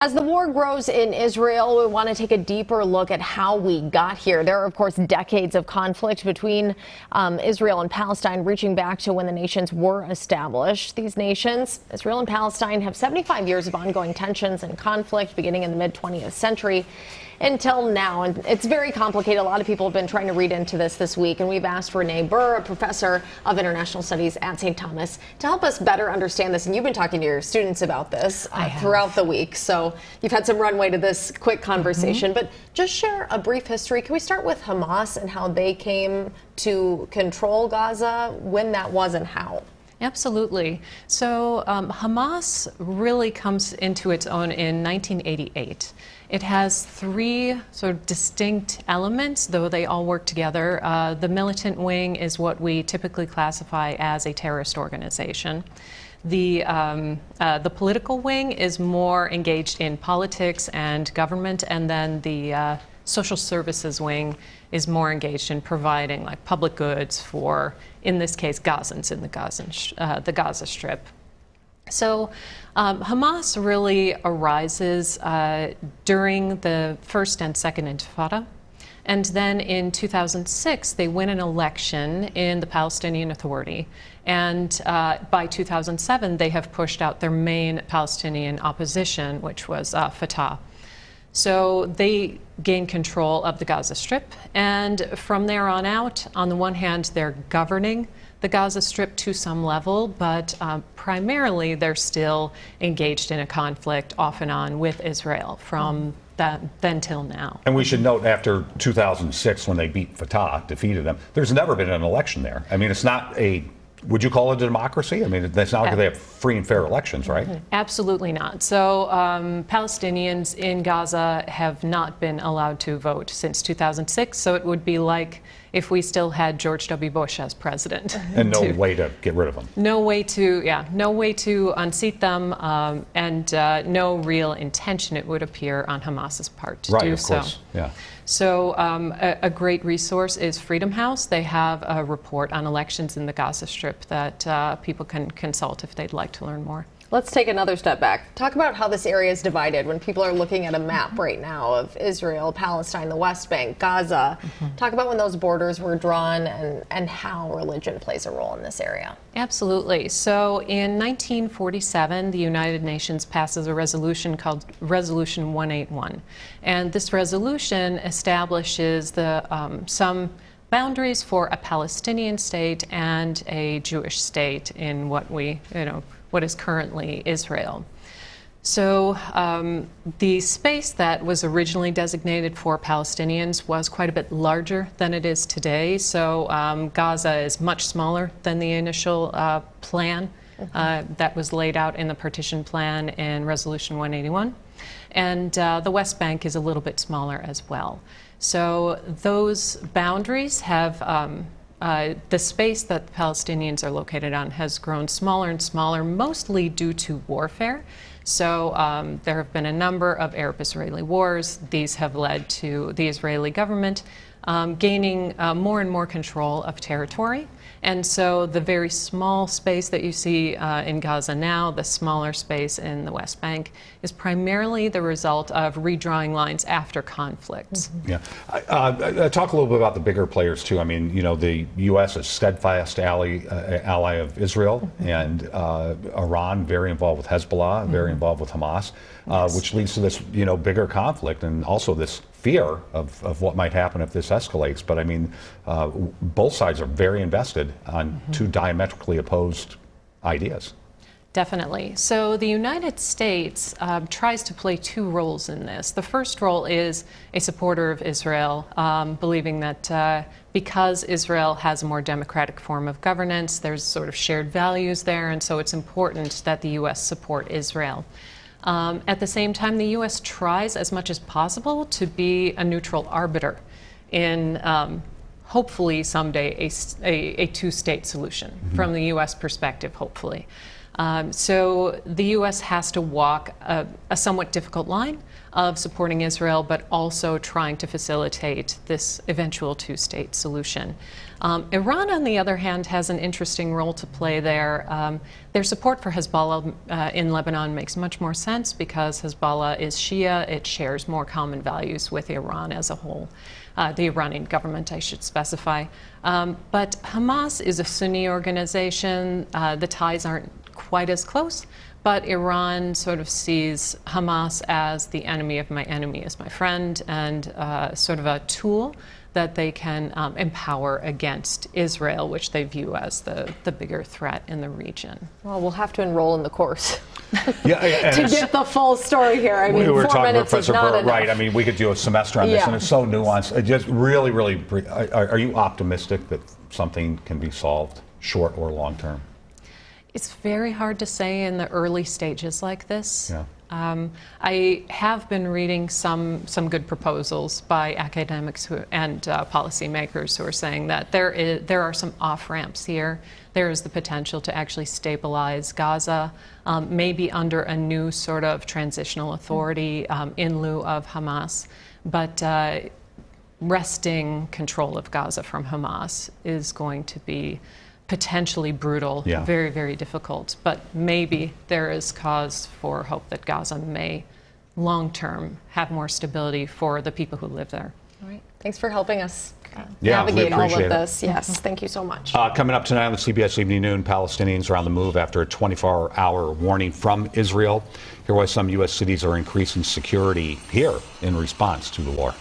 As the war grows in Israel, we want to take a deeper look at how we got here. There are, of course, decades of conflict between Israel and Palestine, reaching back to when the nations were established. These nations, Israel and Palestine, have 75 years of ongoing tensions and conflict beginning in the mid-20th century until now. And it's very complicated. A lot of people have been trying to read into this week. And we've asked Renee Burh, a professor of international studies at St. Thomas, to help us better understand this. And you've been talking to your students about this throughout the week. So you've had some runway to this quick conversation. But just share a brief history. Can we start with Hamas and how they came to control Gaza, when that was and how? Absolutely. So Hamas really comes into its own in 1988. It has three sort of distinct elements, though they all work together. The militant wing is what we typically classify as a terrorist organization. The political wing is more engaged in politics and government, and then the social services wing is more engaged in providing like public goods for, in this case, Gazans in the Gaza Strip. So Hamas really arises during the first and second Intifada. And then in 2006, they win an election in the Palestinian Authority. And by 2007, they have pushed out their main Palestinian opposition, which was Fatah. So they gain control of the Gaza Strip. And from there on out, on the one hand, they're governing the Gaza Strip to some level, but primarily they're still engaged in a conflict off and on with Israel from then till now. And we should note, after 2006, when they beat Fatah, defeated them, there's never been an election there. I mean, it's not a, would you call it a democracy? I mean, that's not like they have free and fair elections, right? Absolutely not. So Palestinians in Gaza have not been allowed to vote since 2006. So it would be like if we still had George W. Bush as president. And no way to get rid of them. No way to, no way to unseat them, and no real intention, it would appear, on Hamas's part to do so. Right, of course, yeah. So a great resource is Freedom House. They have a report on elections in the Gaza Strip that people can consult if they'd like to learn more. Let's take another step back. Talk about how this area is divided when people are looking at a map right now of Israel, Palestine, the West Bank, Gaza. Talk about when those borders were drawn and how religion plays a role in this area. Absolutely. So in 1947, the United Nations passes a resolution called Resolution 181. And this resolution establishes some boundaries for a Palestinian state and a Jewish state in what is currently Israel. So the space that was originally designated for Palestinians was quite a bit larger than it is today. So Gaza is much smaller than the initial plan that was laid out in the partition plan in Resolution 181. And the West Bank is a little bit smaller as well. So those boundaries have the space that the Palestinians are located on has grown smaller and smaller, mostly due to warfare. So there have been a number of Arab-Israeli wars. These have led to the Israeli government gaining more and more control of territory. And so the very small space that you see in Gaza now, the smaller space in the West Bank, is primarily the result of redrawing lines after conflicts. Yeah. Talk a little bit about the bigger players, too. I mean, you know, the U.S. is steadfast ally of Israel, and Iran, very involved with Hezbollah, very involved with Hamas, which leads to this, bigger conflict, and also this fear of what might happen if this escalates. But I mean, both sides are very invested on two diametrically opposed ideas. Definitely. So the United States tries to play two roles in this. The first role is a supporter of Israel, believing that because Israel has a more democratic form of governance, there's sort of shared values there, and so it's important that the U.S. support Israel. At the same time, the U.S. tries as much as possible to be a neutral arbiter in hopefully someday a two-state solution from the U.S. perspective, hopefully. So the U.S. has to walk a somewhat difficult line of supporting Israel, but also trying to facilitate this eventual two-state solution. Iran, on the other hand, has an interesting role to play there. Their support for Hezbollah in Lebanon makes much more sense because Hezbollah is Shia. It shares more common values with Iran as a whole. The Iranian government, I should specify. But Hamas is a Sunni organization. The ties aren't quite as close, but Iran sort of sees Hamas as the enemy of my enemy is my friend, and sort of a tool that they can empower against Israel, which they view as the bigger threat in the region. Well, we'll have to enroll in the course Yeah, to get the full story here. I mean, we were 4 talking to minutes Professor is not Burh, enough. right? I mean, we could do a semester on this, Yeah. and it's so nuanced. It just really, really, are you optimistic that something can be solved, short or long term? It's very hard to say in the early stages like this. Yeah. I have been reading some good proposals by academics and policymakers who are saying that there are some off-ramps here. There is the potential to actually stabilize Gaza, maybe under a new sort of transitional authority in lieu of Hamas. But wresting control of Gaza from Hamas is going to be potentially brutal, Yeah. very, very difficult. But maybe there is cause for hope that Gaza may, long-term, have more stability for the people who live there. All right. Thanks for helping us Yeah, we navigate all of appreciate it. this. Yes, thank you so much. Coming up tonight on the CBS Evening Noon, Palestinians are on the move after a 24-hour warning from Israel. Here why some U.S. cities are increasing security here in response to the war.